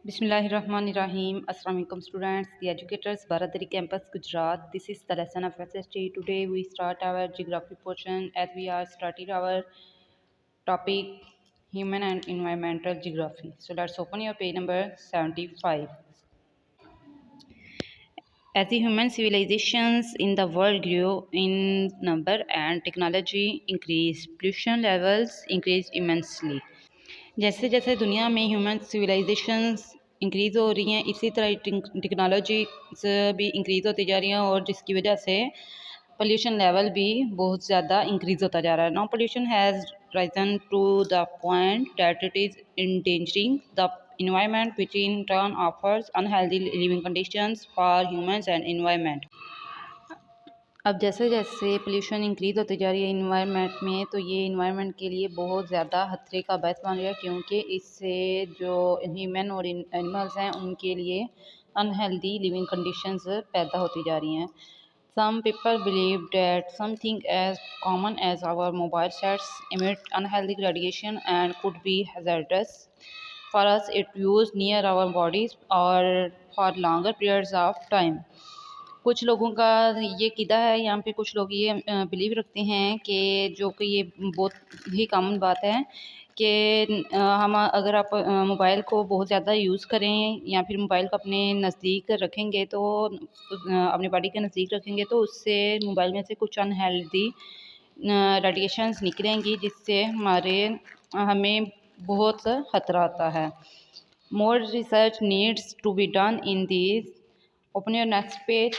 Bismillahirrahmanirrahim. Assalamu alaikum students, the educators, Baradari campus, Gujarat. This is the lesson of SST. Today we start our geography portion as we are starting our topic human and environmental geography. So let's open your page number 75. As the human civilizations in the world grew in number and technology increased, pollution levels increased immensely. जैसे जैसे दुनिया में human civilisations increase हो रही हैं, इसी तरह technology भी इंक्रीज़ होती जा रही हैं और जिसकी वजह से पोल्यूशन लेवल भी बहुत ज़्यादा इंक्रीज़ होता जा रहा है. Now pollution has risen to the point that it is endangering the environment, which in turn offers unhealthy living conditions for humans and environment. अब जैसे जैसे पोल्यूशन इंक्रीज़ होती जा रही है इन्वायरमेंट में, तो ये इन्वायरमेंट के लिए बहुत ज़्यादा खतरे का बायस बन रहा है, क्योंकि इससे जो ह्यूमन और एनिमल्स हैं उनके लिए अनहेल्दी लिविंग कंडीशंस पैदा होती जा रही हैं. Some people believe that something as common as our mobile sets emit unhealthy radiation and could be hazardous for us if used near our bodies or for longer periods of time. कुछ लोगों का ये क़ीदा है, यहाँ पे कुछ लोग ये बिलीव रखते हैं कि जो कि ये बहुत ही कॉमन बात है कि हम अगर आप मोबाइल को बहुत ज़्यादा यूज़ करें या फिर मोबाइल को अपने नज़दीक रखेंगे, तो अपनी बॉडी के नज़दीक रखेंगे, तो उससे मोबाइल में से कुछ अनहेल्दी रेडिएशंस निकलेंगी, जिससे हमें बहुत ख़तरा आता है. More research needs to be done in this. Open your next page.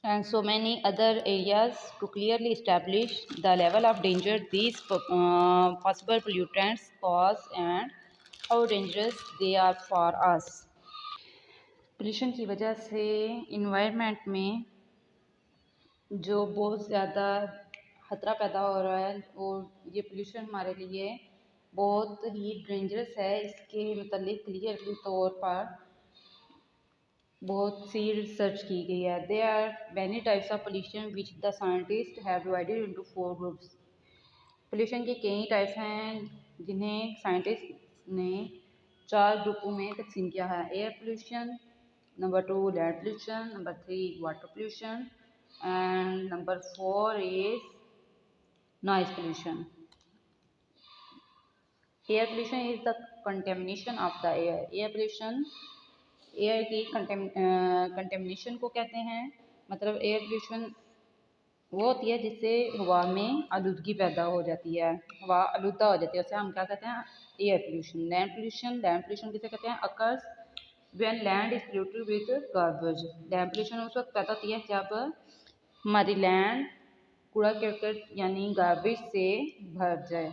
And so many other areas to clearly establish the level of danger these possible pollutants cause and how dangerous they are for us. Pollution की वजह से environment में जो बहुत ज़्यादा खतरा पैदा हो रहा है, और ये पोल्यूशन हमारे लिए बहुत ही डेंजरस है. इसके मतलब क्लियर तौर पर बहुत सी रिसर्च की गई है. There are many types of pollution which the scientist have divided into 4 groups. Pollution के कई टाइप्स हैं जिन्हें साइंटिस्ट ने 4 ग्रुपों में तकसीम किया है. Air pollution, number 2 land pollution, number 3 water pollution and number 4 is noise pollution. Air pollution is the contamination of the air. Air pollution air की कंटेमिनेशन को कहते हैं. मतलब एयर पोल्यूशन वो होती है जिससे हवा में आलूदगी पैदा हो जाती है, हवा आलूदा हो जाती है, उसे हम क्या कहते हैं, एयर पोल्यूशन. लैंड पोल्यूशन किसे कहते हैं, occurs when land is polluted with garbage. Land pollution उस वक्त पैदा होती है जब हमारी लैंड कूड़ा करकट यानी गार्बेज से भर जाए.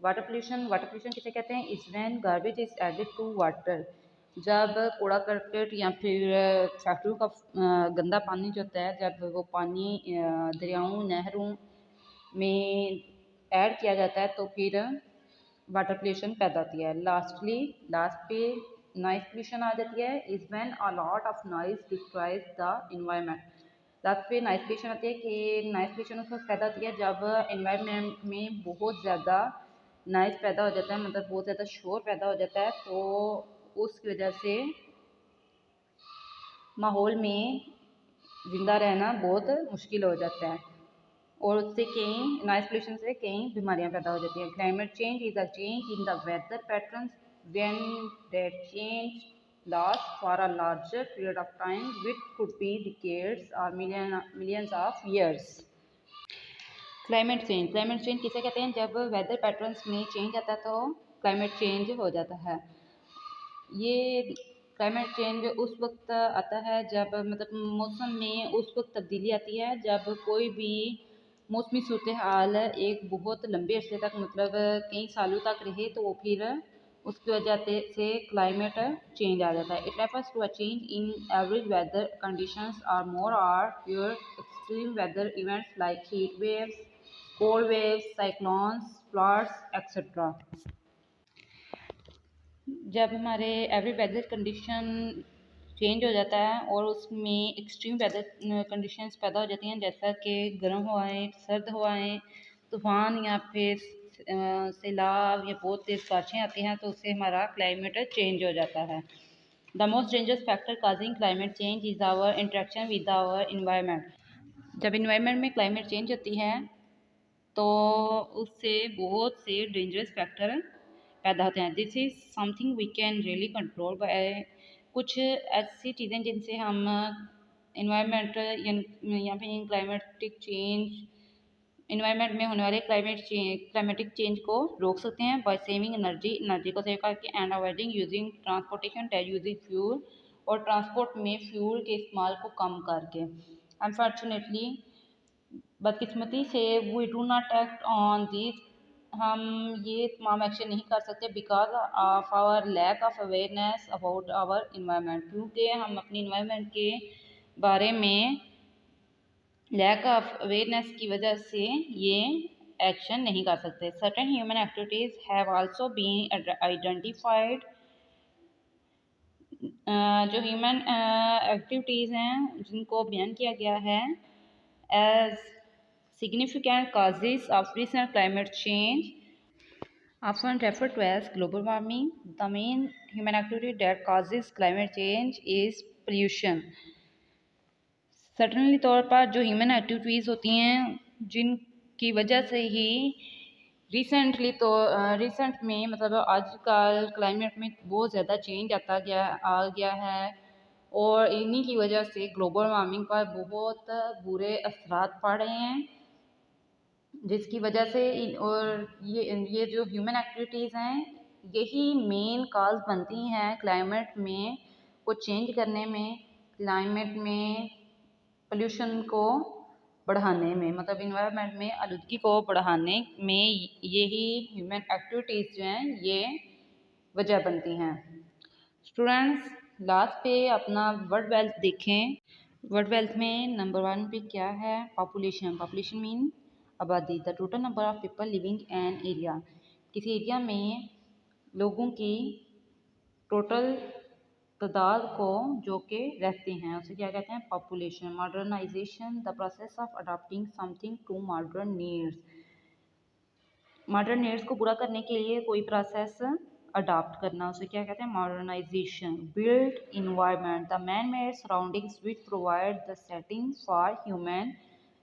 वाटर पोल्यूशन किसे कहते हैं, is when garbage is added to water. जब कूड़ा करकट या फिर फैक्ट्रियों का गंदा पानी जो होता है, जब वो पानी दरियाओं नहरों में ऐड किया जाता है, तो फिर वाटर पोल्यूशन पैदा होती है. लास्ट पे नॉइज पोल्यूशन आ जाती है. Is when a lot of noise destroys the environment. Last पे नॉइज पोल्यूशन आती है कि नॉइज पोल्यूशन उस वक्त पैदा होती है जब इन्वायरमेंट में बहुत ज़्यादा नॉइज पैदा हो जाता है, मतलब बहुत ज़्यादा शोर पैदा हो जाता है, तो उसकी वजह से माहौल में ज़िंदा रहना बहुत मुश्किल हो जाता है, और उससे कई नॉइज पोल्यूशन से कई बीमारियां पैदा हो जाती हैं. Climate change is a change in the weather patterns when that change last for a larger period of time which could be decades or millions of years. Climate change किसे कहते हैं, जब वेदर पैटर्न्स में change आता है तो climate change हो जाता है. ये क्लाइमेट चेंज उस वक्त आता है जब मतलब मौसम में उस वक्त तब्दीली आती है जब कोई भी मौसमी सूरत हाल एक बहुत लंबे अरसे तक मतलब कई सालों तक रहे, तो फिर उसकी वजह से क्लाइमेट चेंज आ जाता है. It refers to a change in average weather conditions और मोर और fewer extreme weather events like heat waves, cold waves, cyclones, floods etcetera. जब हमारे एवरी वेदर कंडीशन चेंज हो जाता है और उसमें एक्सट्रीम वेदर कंडीशंस पैदा हो जाती हैं, जैसा कि गर्म हवाएं, सर्द हवाएं, तूफ़ान या फिर सैलाब या बहुत तेज़ बारिशें आती हैं तो उससे हमारा क्लाइमेट चेंज हो जाता है। The most dangerous factor causing climate change is our interaction with our environment. जब इन्वायरमेंट में क्लाइमेट चेंज होती है तो उससे बहुत से डेंजरस फैक्टर पैदा होते हैं। This is something we can really control by, कुछ ऐसी चीज़ें जिनसे हम इन्वायरमेंट या फिर क्लाइमेटिक चेंज, इन्वायरमेंट में होने वाले क्लाइमेटिक चेंज को रोक सकते हैं बाय सेविंग एनर्जी को सेव करके and avoiding using transportation using fuel, और ट्रांसपोर्ट में फ्यूल के इस्तेमाल को कम करके। अनफॉर्चुनेटली, बदकिस्मती से we do not act on this, हम ये तमाम एक्शन नहीं कर सकते because of our lack of awareness about our environment, क्योंकि हम अपनी इन्वायरमेंट के बारे में लैक ऑफ अवेयरनेस की वजह से ये एक्शन नहीं कर सकते। Certain human activities have also been identified, जो ह्यूमन एक्टिविटीज़ हैं जिनको बयान किया गया है as significant causes of recent climate change, often referred to as global warming. The main human activity that causes climate change is pollution. Certainly तौर पर जो ह्यूमन एक्टिविटीज़ होती हैं जिनकी वजह से ही रिसेंट में मतलब आजकल क्लाइमेट में बहुत ज़्यादा चेंज आ गया है, और इन्हीं की वजह से ग्लोबल वार्मिंग पर बहुत बुरे असरात पड़ रहे हैं, जिसकी वजह से और ये जो ह्यूमन एक्टिविटीज़ हैं यही मेन काज बनती हैं क्लाइमेट में को चेंज करने में, क्लाइमेट में पोल्यूशन को बढ़ाने में, मतलब इन्वायरमेंट में आलूदगी को बढ़ाने में यही ह्यूमन एक्टिविटीज़ जो हैं ये वजह बनती हैं। स्टूडेंट्स, लास्ट पे अपना वर्ल्ड वेल्थ देखें। वर्ल्ड वेल्थ में नंबर 1 पे क्या है? पॉपुलेशन। पॉपुलेशन मीन आबादी, the total number of people living an area, किसी एरिया में लोगों की टोटल तादाद को जो कि रहते हैं उसे क्या कहते हैं? Population. Modernisation, the process of adopting something to modern needs, modern needs को पूरा करने के लिए कोई प्रोसेस अडॉप्ट करना उसे क्या कहते हैं? Modernisation. Build environment, the man made surroundings which provide the setting for human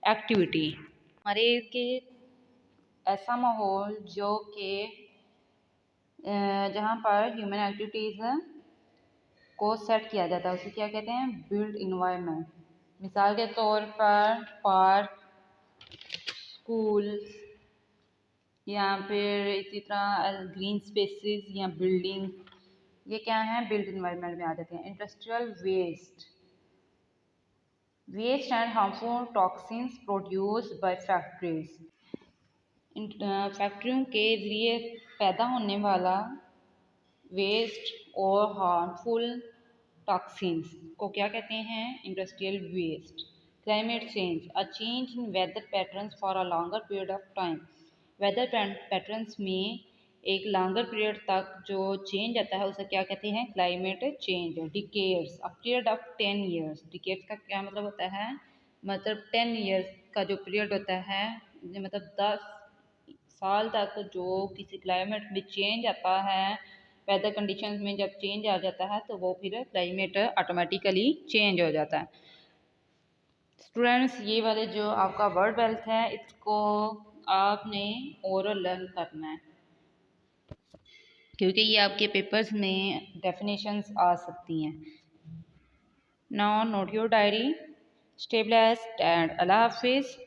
activity, हमारे के ऐसा माहौल जो कि जहाँ पर ह्यूमन एक्टिविटीज़ को सेट किया जाता है उसे क्या कहते हैं? Build environment. मिसाल के तौर पर पार्क, स्कूल या फिर इसी तरह ग्रीन स्पेसेस या बिल्डिंग, ये क्या है? बिल्ड इन्वायरमेंट में आ जाते हैं। Industrial waste and harmful toxins produced by factories, फैक्ट्रियों के ज़रिए पैदा होने वाला वेस्ट और हार्मफुल टॉक्सिन्स को क्या कहते हैं? Industrial waste. Climate change, a change in weather patterns for a longer period of time, weather patterns में एक लॉन्गर पीरियड तक जो चेंज आता है उसे क्या कहते हैं? Climate change. Decades, a period of 10 years, decades का क्या मतलब होता है? मतलब 10 ईयर्स का जो पीरियड होता है, मतलब 10 साल तक जो किसी क्लाइमेट में चेंज आता है, वेदर कंडीशंस में जब चेंज आ जाता है तो वो फिर क्लाइमेट ऑटोमेटिकली चेंज हो जाता है। स्टूडेंट्स, ये वाले जो आपका वर्ड वेल्थ है इसको आपने ओरल लर्न करना है, क्योंकि ये आपके पेपर्स में डेफिनेशंस आ सकती हैं। Now note your diary. Stay blessed and अल्लाह हाफिज़।